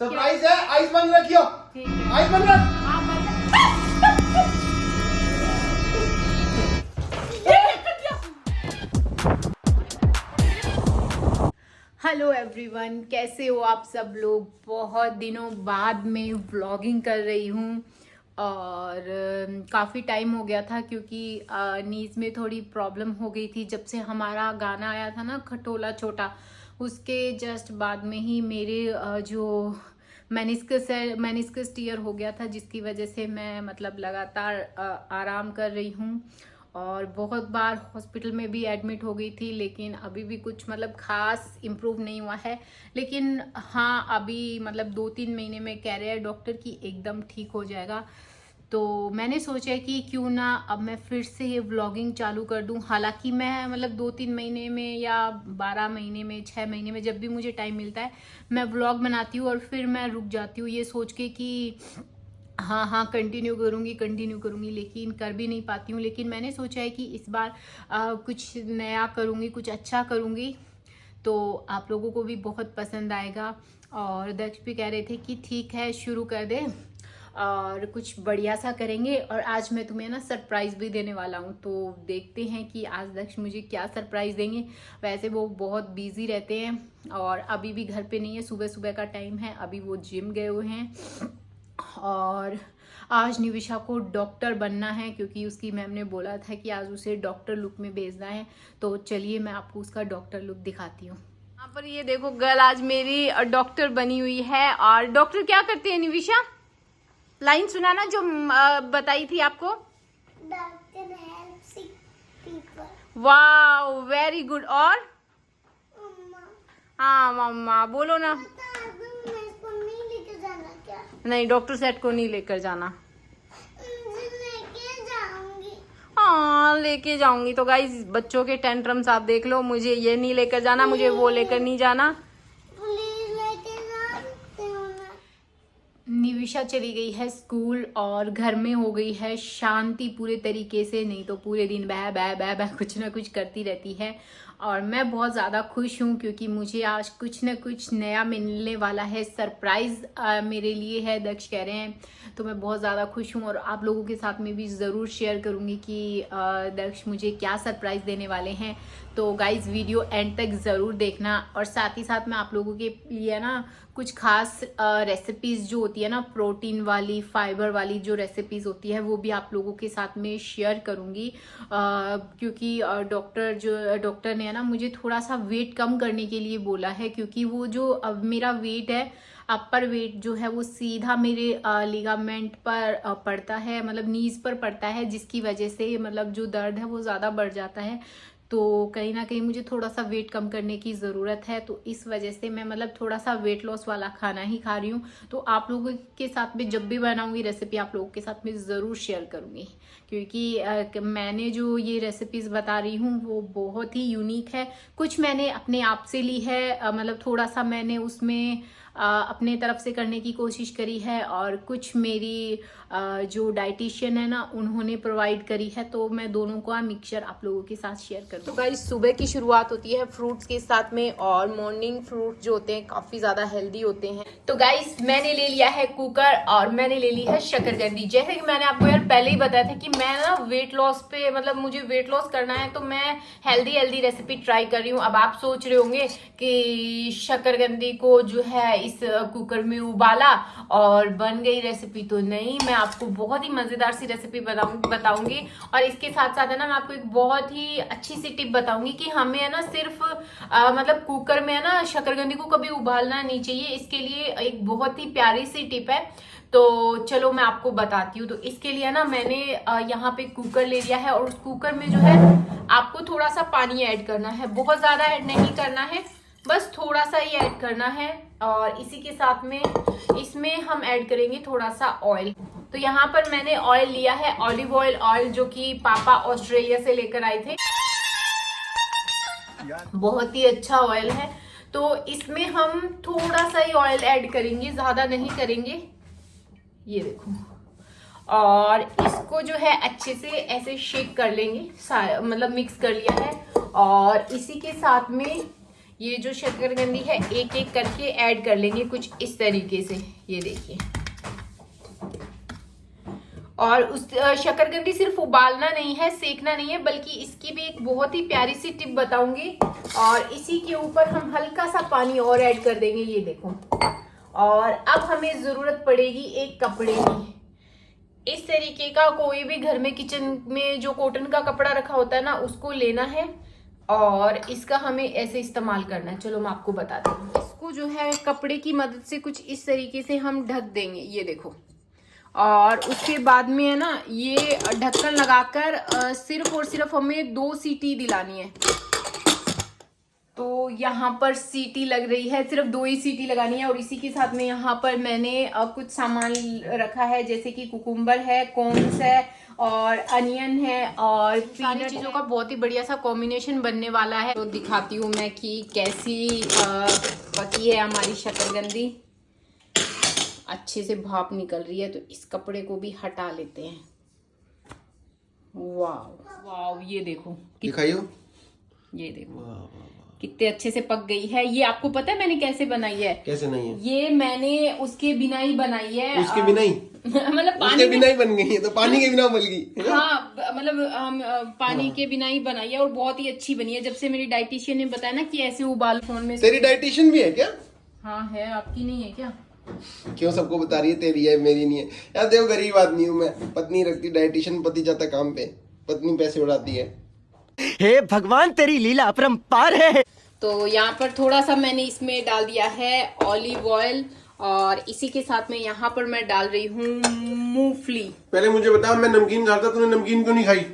Surprise है, ice बंद रखियो। आइस बंद रख। हेलो एवरीवन, कैसे हो आप सब लोग। बहुत दिनों बाद में व्लॉगिंग कर रही हूँ और काफ़ी टाइम हो गया था क्योंकि नीज़ में थोड़ी प्रॉब्लम हो गई थी। जब से हमारा गाना आया था ना खटोला छोटा, उसके जस्ट बाद में ही मेरे जो मेनिस्कस टीयर हो गया था, जिसकी वजह से मैं मतलब लगातार आराम कर रही हूँ और बहुत बार हॉस्पिटल में भी एडमिट हो गई थी, लेकिन अभी भी कुछ मतलब खास इम्प्रूव नहीं हुआ है। लेकिन हाँ, अभी मतलब 2-3 महीने में कह रहे हैं डॉक्टर कि एकदम ठीक हो जाएगा। तो मैंने सोचा कि क्यों ना अब मैं फिर से ये व्लॉगिंग चालू कर दूं। हालांकि मैं मतलब 2-3 महीने में या 12 महीने में 6 महीने में जब भी मुझे टाइम मिलता है मैं व्लॉग बनाती हूँ और फिर मैं रुक जाती हूँ ये सोच के कि हाँ कंटिन्यू करूँगी, लेकिन कर भी नहीं पाती हूँ। लेकिन मैंने सोचा है कि इस बार कुछ नया करूँगी, कुछ अच्छा करूँगी तो आप लोगों को भी बहुत पसंद आएगा। और दक्ष भी कह रहे थे कि ठीक है शुरू कर दे और कुछ बढ़िया सा करेंगे। और आज मैं तुम्हें ना सरप्राइज़ भी देने वाला हूँ, तो देखते हैं कि आज दक्ष मुझे क्या सरप्राइज़ देंगे। वैसे वो बहुत बिजी रहते हैं और अभी भी घर पे नहीं है, सुबह सुबह का टाइम है, अभी वो जिम गए हुए हैं। और आज निविशा को डॉक्टर बनना है क्योंकि उसकी मैम ने बोला था कि आज उसे डॉक्टर लुक में भेजना है। तो चलिए मैं आपको उसका डॉक्टर लुक दिखाती हूँ। यहाँ पर ये देखो, गर्ल आज मेरी डॉक्टर बनी हुई है। और डॉक्टर क्या करते हैं निविशा? लाइन सुनाना जो बताई थी आपको। डॉक्टर हेल्प सिक पीपल। Wow, very good. और मम्मा, हाँ मम्मा बोलो ना। बता दूं, मैं इसको नहीं लेके जाना क्या? नहीं, डॉक्टर सेट को नहीं लेकर जाना। लेके जाऊंगी। हाँ लेके जाऊंगी। तो गाइस बच्चों के टेंट्रम्स आप देख लो, मुझे ये नहीं लेकर जाना, मुझे वो लेकर नहीं जाना। प्लीज लेके जा सकते हो ना? निविशा चली गई है स्कूल और घर में हो गई है शांति पूरे तरीके से। नहीं तो पूरे दिन बै बै बै बै कुछ ना कुछ करती रहती है। और मैं बहुत ज़्यादा खुश हूँ क्योंकि मुझे आज कुछ ना कुछ नया मिलने वाला है। सरप्राइज़ मेरे लिए है, दक्ष कह रहे हैं। तो मैं बहुत ज़्यादा खुश हूँ और आप लोगों के साथ में भी ज़रूर शेयर करूँगी कि दक्ष मुझे क्या सरप्राइज़ देने वाले हैं। तो गाइज़ वीडियो एंड तक ज़रूर देखना। और साथ ही साथ मैं आप लोगों के लिए ना कुछ खास रेसिपीज़ जो होती है ना, प्रोटीन वाली, फाइबर वाली जो रेसिपीज़ होती है, वो भी आप लोगों के साथ में शेयर करूँगी। क्योंकि डॉक्टर ने ना मुझे थोड़ा सा वेट कम करने के लिए बोला है। क्योंकि वो जो अब मेरा वेट है, अपर वेट जो है वो सीधा मेरे लिगामेंट पर पड़ता है, मतलब नीज पर पड़ता है, जिसकी वजह से मतलब जो दर्द है वो ज़्यादा बढ़ जाता है। तो कहीं ना कहीं मुझे थोड़ा सा वेट कम करने की ज़रूरत है। तो इस वजह से मैं मतलब थोड़ा सा वेट लॉस वाला खाना ही खा रही हूँ। तो आप लोगों के साथ में जब भी बनाऊंगी रेसिपी आप लोगों के साथ में ज़रूर शेयर करूँगी। क्योंकि मैंने जो ये रेसिपीज़ बता रही हूँ वो बहुत ही यूनिक है। कुछ मैंने अपने आप से ली है, मतलब थोड़ा सा मैंने उसमें अपने तरफ से करने की कोशिश करी है और कुछ मेरी जो डाइटिशियन है ना उन्होंने प्रोवाइड करी है। तो मैं दोनों का मिक्सचर आप लोगों के साथ शेयर करूँ। तो गाइस सुबह की शुरुआत होती है फ्रूट्स के साथ में और मॉर्निंग फ्रूट जो होते हैं काफ़ी ज़्यादा हेल्दी होते हैं। तो गाइस मैंने ले लिया है कुकर और मैंने ले ली है शकरकंदी। जैसे कि मैंने आपको यार पहले ही बताया था कि मैं ना वेट लॉस पे, मतलब मुझे वेट लॉस करना है, तो मैं हेल्दी रेसिपी ट्राई कर रही हूँ। अब आप सोच रहे होंगे कि शकरकंदी को जो है इस कुकर में उबाला और बन गई रेसिपी। तो नहीं, मैं आपको बहुत ही मजेदार सी रेसिपी बताऊंगी। और इसके साथ साथ है ना मैं आपको एक बहुत ही अच्छी सी टिप बताऊंगी कि हमें है ना सिर्फ मतलब कुकर में है ना शकरकंदी को कभी उबालना नहीं चाहिए। इसके लिए एक बहुत ही प्यारी सी टिप है। तो चलो मैं आपको बताती हूँ। तो इसके लिए ना मैंने यहाँ पे कुकर ले लिया है और उस कुकर में जो है आपको थोड़ा सा पानी ऐड करना है, बहुत ज्यादा ऐड नहीं करना है, बस थोड़ा सा ही ऐड करना है। और इसी के साथ में इसमें हम ऐड करेंगे थोड़ा सा ऑयल। तो यहाँ पर मैंने ऑयल लिया है, ऑलिव ऑयल जो कि पापा ऑस्ट्रेलिया से लेकर आए थे। बहुत ही अच्छा ऑयल है। तो इसमें हम थोड़ा सा ही ऑयल ऐड करेंगे, ज्यादा नहीं करेंगे। ये देखो, और इसको जो है अच्छे से ऐसे शेक कर लेंगे, मतलब मिक्स कर लिया है। और इसी के साथ में ये जो शकरकंदी है एक एक करके ऐड कर लेंगे कुछ इस तरीके से, ये देखिए। और उस शकरकंदी सिर्फ उबालना नहीं है, सेकना नहीं है, बल्कि इसकी भी एक बहुत ही प्यारी सी टिप बताऊंगी। और इसी के ऊपर हम हल्का सा पानी और ऐड कर देंगे, ये देखो। और अब हमें जरूरत पड़ेगी एक कपड़े की। इस तरीके का कोई भी घर में किचन में जो कॉटन का कपड़ा रखा होता है ना, उसको लेना है और इसका हमें ऐसे इस्तेमाल करना है। चलो मैं आपको बताती हूँ। इसको जो है कपड़े की मदद से कुछ इस तरीके से हम ढक देंगे, ये देखो। और उसके बाद में है ना, ये ढक्कन लगाकर सिर्फ और सिर्फ हमें 2 सीटी दिलानी है। तो यहाँ पर सीटी लग रही है, सिर्फ 2 ही सीटी लगानी है। और इसी के साथ में यहाँ पर मैंने कुछ सामान रखा है, जैसे कि कुकुम्बर है, कॉर्न्स है और अनियन है और सारी चीज़ों का बहुत ही बढ़िया सा कॉम्बिनेशन बनने वाला है। तो दिखाती हूँ मैं कि कैसी पकी है हमारी शकरकंदी। अच्छे से भाप निकल रही है, तो इस कपड़े को भी हटा लेते हैं। वाव वाव, ये देखो, दिखाइयो, ये देखो कितने अच्छे से पक गई है। ये आपको पता है मैंने कैसे बनाई है? कैसे नहीं है? ये मैंने उसके बिना ही बनाई है। उसके बिना ही मतलब उसके पानी बिना ही बन गई है, तो पानी के बिना बन गई। हाँ, मतलब हम पानी के बिना ही बनाई है और बहुत ही अच्छी बनी है। जब से मेरी डाइटिशियन ने बताया ना कि ऐसे उबाल फोन में। तेरी डाइटिशियन भी है क्या? हाँ है, आपकी नहीं है क्या? क्यों सबको बता रही है तेरी है मेरी नहीं है? यार देखो, गरीब आदमी हूँ मैं, पत्नी रखती डाइटिशियन, पति जाता काम पे, पत्नी पैसे उड़ाती है। हे भगवान, तेरी लीला अपरंपार है। तो यहाँ पर थोड़ा सा मैंने इसमें डाल दिया है ऑलिव ऑयल और इसी के साथ में यहाँ पर मैं डाल रही हूँ मूंगफली। पहले मुझे बता, मैं नमकीन खाता, तूने नमकीन क्यों नहीं खाई?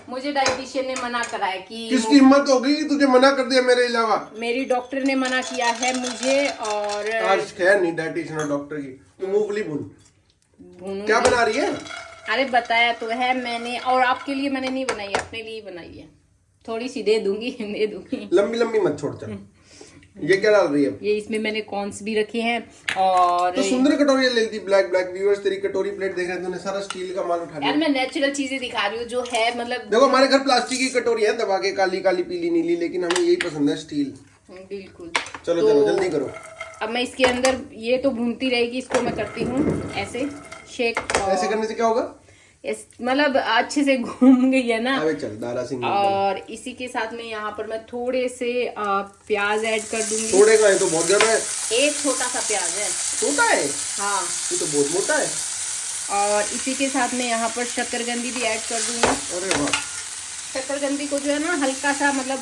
मुझे डाइटिशियन ने मना करा है कि किसकी हिम्मत होगी कि तुझे मना कर दिया मेरे अलावा? मेरी डॉक्टर ने मना किया है मुझे। और आज खैर नहीं डाइटिशियन और डॉक्टर की। तू मूंगफली भून क्या बना रही है? अरे बताया तो है मैंने, और आपके लिए मैंने नहीं बनाई, अपने लिए बनाई है। थोड़ी सी दे दूंगी लंबी लंबी मत छोड़। चल, ये क्या डाल रही है? ये इसमें मैंने कॉर्न्स भी रखे हैं। और तो सुंदर कटोरी ले ली, ब्लैक ब्लैक। व्यूअर्स तेरी कटोरी प्लेट देख रहे हैं, तूने सारा स्टील का माल उठा लिया। यार मैं नेचुरल चीजें दिखा रही हूँ जो है, मतलब देखो हमारे घर प्लास्टिक की कटोरी है दबा के, काली काली पीली नीली, लेकिन हमें यही पसंद है, स्टील। बिल्कुल। चलो तो चलो जल्दी करो। अब मैं इसके अंदर, ये तो भूनती रहेगी, इसको मैं करती हूँ ऐसे शेक। ऐसे करने से क्या होगा? मतलब अच्छे से घूम गई है ना। अबे चल, दारा सिंह। और इसी के साथ में यहाँ पर मैं थोड़े से प्याज ऐड कर दूंगी। थोड़े का है तो बहुत ज्यादा है। एक छोटा सा प्याज है। छोटा है? हाँ, ये तो बहुत मोटा है। और इसी के साथ में यहाँ पर शकरकंदी भी ऐड कर दूंगी। अरे वाह। शकरकंदी को जो है ना हल्का सा, मतलब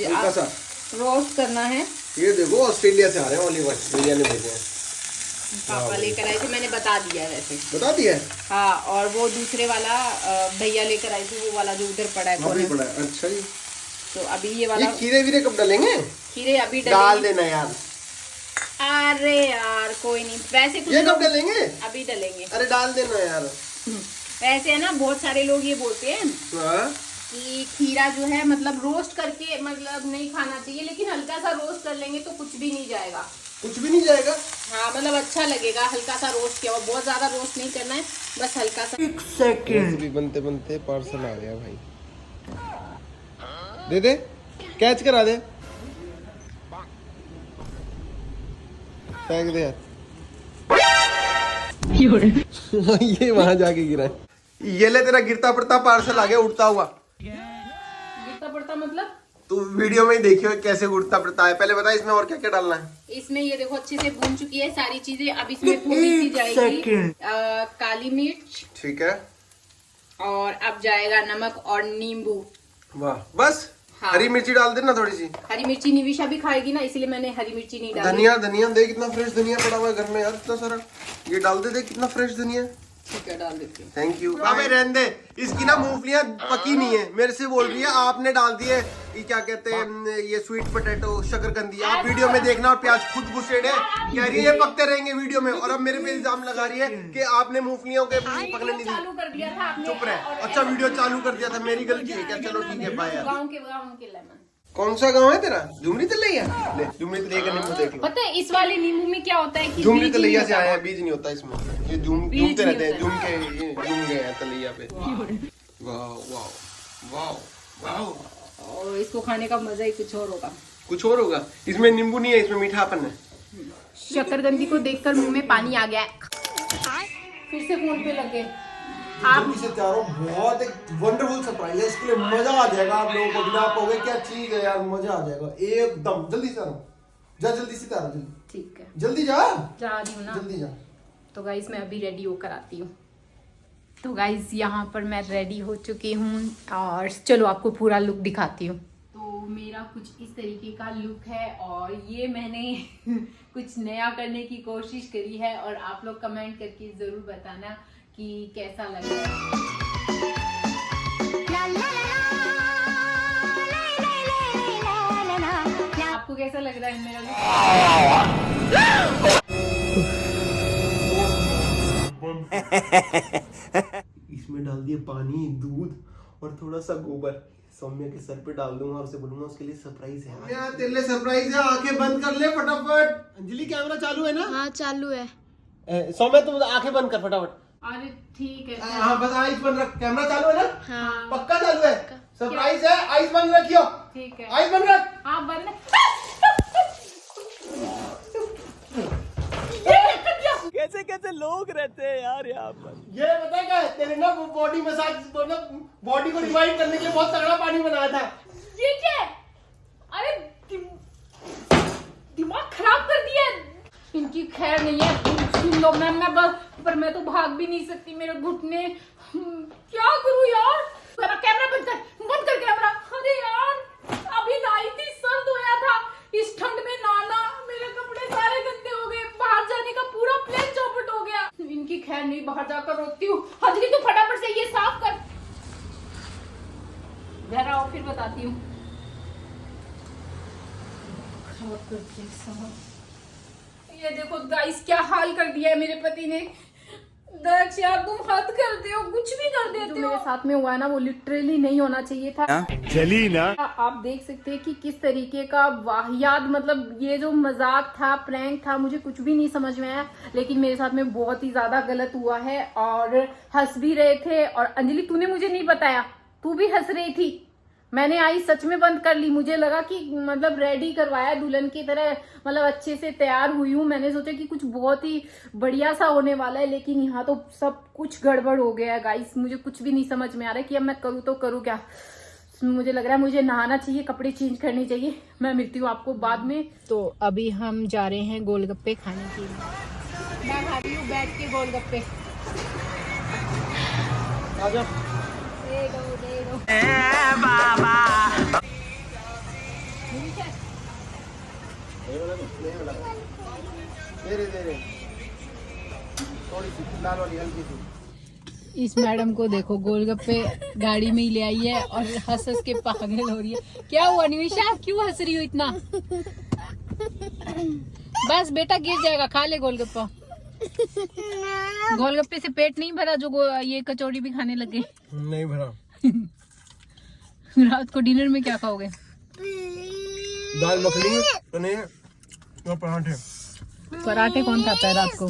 हल्का सा रोस्ट करना है। ये देखो ऑस्ट्रेलिया से आ रहे हैं ऑलिव ऑयल, भैया ने भेजे हैं। पापा लेकर आए थे, मैंने बता दिया है वैसे। बता दिया है? हाँ, और वो दूसरे वाला भैया लेकर आए थे, वो वाला जो उधर पड़ा है कोने में। पड़ा है। अच्छा जी। तो अभी ये वाला। ये खीरे वीरे कब डालेंगे? खीरे अभी डाल देना यार। अरे यार कोई नहीं, वैसे कुछ ये कब लोग डालेंगे? अभी डालेंगे। अरे डाल देना यार। वैसे है ना, बहुत सारे लोग ये बोलते हैं हाँ? कि खीरा जो है मतलब रोस्ट करके मतलब नहीं खाना चाहिए, लेकिन हल्का सा रोस्ट कर लेंगे तो कुछ भी नहीं जाएगा। कुछ भी नहीं जाएगा? हाँ, मतलब अच्छा लगेगा हल्का सा रोस्ट किया, और बहुत ज्यादा रोस्ट नहीं करना है, बस हल्का सा। एक सेकंड। भी बनते बनते पार्सल आ गया भाई। दे दे, कैच करा दे, फेंक दे यार। ये वहां जाके गिरा है। ये ले तेरा गिरता पड़ता पार्सल आ गया, उड़ता हुआ। गिरता पड़ता मतलब? तू वीडियो में ही देखियो कैसे उड़ता पड़ता है। पहले बता इसमें और क्या क्या डालना है? इसमें ये देखो अच्छे से भून चुकी है सारी चीजें। अब इसमें थोड़ी सी जाएगी काली मिर्च। ठीक है। और अब जाएगा नमक और नींबू। वाह, बस? हाँ। हरी मिर्ची डाल देना थोड़ी सी। हरी मिर्ची निविशा भी खाएगी ना, इसलिए मैंने हरी मिर्ची नहीं डाली। धनिया, धनिया देख कितना फ्रेश धनिया पड़ा हुआ है घर में यार, इतना सारा। ये डाल दे, देख कितना फ्रेश धनिया। ठीक है, डाल देती हूँ। Thank you. अबे रहने दे, इसकी ना मूंगफलियां पकी नहीं है, मेरे से बोल रही है आपने डाल दिए ये क्या कहते हैं, ये स्वीट पोटैटो शकरकंदी। आप वीडियो में देखना, और प्याज खुद गुस्सेड है, कह रही है ये पकते रहेंगे वीडियो में, और अब मेरे पे इल्जाम लगा रही है कि आपने मूंगफलियों के पकने नहीं चालू दी। कर दिया था आपने। चुप रहे। अच्छा, वीडियो चालू कर दिया था, मेरी गलती है क्या? चलो ठीक है, बाय यार। गाँव के लेमन। कौन सा गाँव है तेरा? झुमरी तलैया? ले झुमरी तलैया का नींबू देख लो। पता है इस वाले नींबू में क्या होता है कि झुमरी बीज नहीं तलैया से होता। आया है, बीज नहीं होता इसमें। ये झूमते रहते हैं, झूम गए हैं तलैया पे। वाह वाह वाह वाह। और इसको खाने का मजा ही कुछ और होगा। कुछ और होगा। इसमें नींबू नहीं है, इसमें मीठापन है। शकरकंदी को देखकर मुंह में पानी आ गया है। फिर से फोन पे लगे। आप जल्दी से तैयार हो, बहुत एक वंडरफुल सरप्राइज है, इसके लिए मजा आ जाएगा आप लोगों को। बिना आप कहोगे क्या चीज है यार, मजा आ जाएगा एकदम। जल्दी से आओ, जा जल्दी से तैयार हो, जल्दी ठीक है, जल्दी जा जा रही हूँ ना। जल्दी जा। तो गाइस मैं अभी रेडी होकर आती हूँ। तो गाइस यहाँ पर मैं रेडी हो चुकी हूँ और चलो आपको पूरा लुक दिखाती हूँ। तो मेरा कुछ इस तरीके का लुक है और ये मैंने कुछ नया करने की कोशिश करी है और आप लोग कमेंट करके ज़रूर बताना कि कैसा लग रहा है। आपको कैसा लग रहा है मेरा लुक? इसमें डाल दिए पानी, दूध और थोड़ा सा गोबर। सौम्या के सर पे डाल दूंगा और उसे बोलूंगा उसके लिए सरप्राइज है। सौम्या तेरे लिए सरप्राइज है, आंखें बंद कर ले फटाफट। अंजलि कैमरा चालू है ना? हाँ चालू है। सौम्या तुम आंखें बंद कर फटाफट। अरे ठीक है। हाँ बस आइस बंद रख। कैमरा चालू है ना? हाँ पक्का चालू है। सरप्राइज है, आइस बंद रखियो। ठीक है, आइस बंद रख। हाँ बंद। कैसे कैसे लोग रहते हैं यार यहाँ पर। ये पता है क्या है? तेरे ना वो बॉडी मसाज, मतलब बॉडी को रिवाइव करने के लिए बहुत तगड़ा पानी बनाया था। ये क्या है? अरे दिमाग खराब कर दिया। इनकी खैर नहीं है। सुन लो मैं बस, पर मैं तो भाग भी नहीं सकती, मेरे घुटने। क्या करूं यार? कैमरा बंद कर कैमरा। अरे यार अभी नहाई थी, सर धोया था। इस ठंड में नहाना, मेरे कपड़े सारे गंदे हो गए, बाहर जाने का पूरा प्लान चौपट हो गया। इनकी खैर नहीं, बाहर जाकर रोकती हूँ। अंजलि तू फटाफट से ये साफ कर। घर आओ फिर बताती हूँ। ये देखो गाइस क्या हाल कर दिया है मेरे पति ने। दक्ष यार तुम हद करते हो, कुछ भी कर देते हो। जो मेरे साथ में हुआ है ना वो लिटरली नहीं होना चाहिए था। चली ना। आप देख सकते हैं कि किस तरीके का वाहियात, मतलब ये जो मजाक था, प्रैंक था, मुझे कुछ भी नहीं समझ में आया। लेकिन मेरे साथ में बहुत ही ज्यादा गलत हुआ है और हंस भी रहे थे। और अंजलि तूने मुझे नहीं बताया, तू भी हंस रही थी। मैंने आई सच में बंद कर ली। मुझे लगा कि मतलब रेडी करवाया दुल्हन की तरह, मतलब अच्छे से तैयार हुई हूँ। मैंने सोचा कि कुछ बहुत ही बढ़िया सा होने वाला है, लेकिन यहाँ तो सब कुछ गड़बड़ हो गया है गाइस। मुझे कुछ भी नहीं समझ में आ रहा है कि अब मैं करूँ तो करूँ क्या। मुझे लग रहा है मुझे नहाना चाहिए, कपड़े चेंज करने चाहिए। मैं मिलती हूँ आपको बाद में। तो अभी हम जा रहे हैं गोलगप्पे खाने के लिए। मैं खा रही हूँ बैठ के गोलगप्पे। दे दो थोड़ी सी लाल वाली, हल्की सी। इस मैडम को देखो, गोलगप्पे गाड़ी में ही ले आई है और हंस हंस के पागल हो रही है। क्या हुआ निमिषा, क्यों हंस रही हो इतना? बस बेटा गिर जाएगा, खा ले गोलगप्पा। गोलगप्पे से पेट नहीं भरा जो ये कचौड़ी भी खाने लगे? नहीं भरा। रात को डिनर में क्या खाओगे? दाल मखनी, पनीर और पराठे। पराठे कौन खाता है रात को?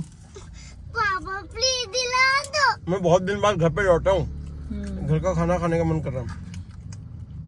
पापा प्लीज दिला दो। मैं बहुत दिन बाद घर पे लौटा हूँ, घर का खाना खाने का मन कर रहा है।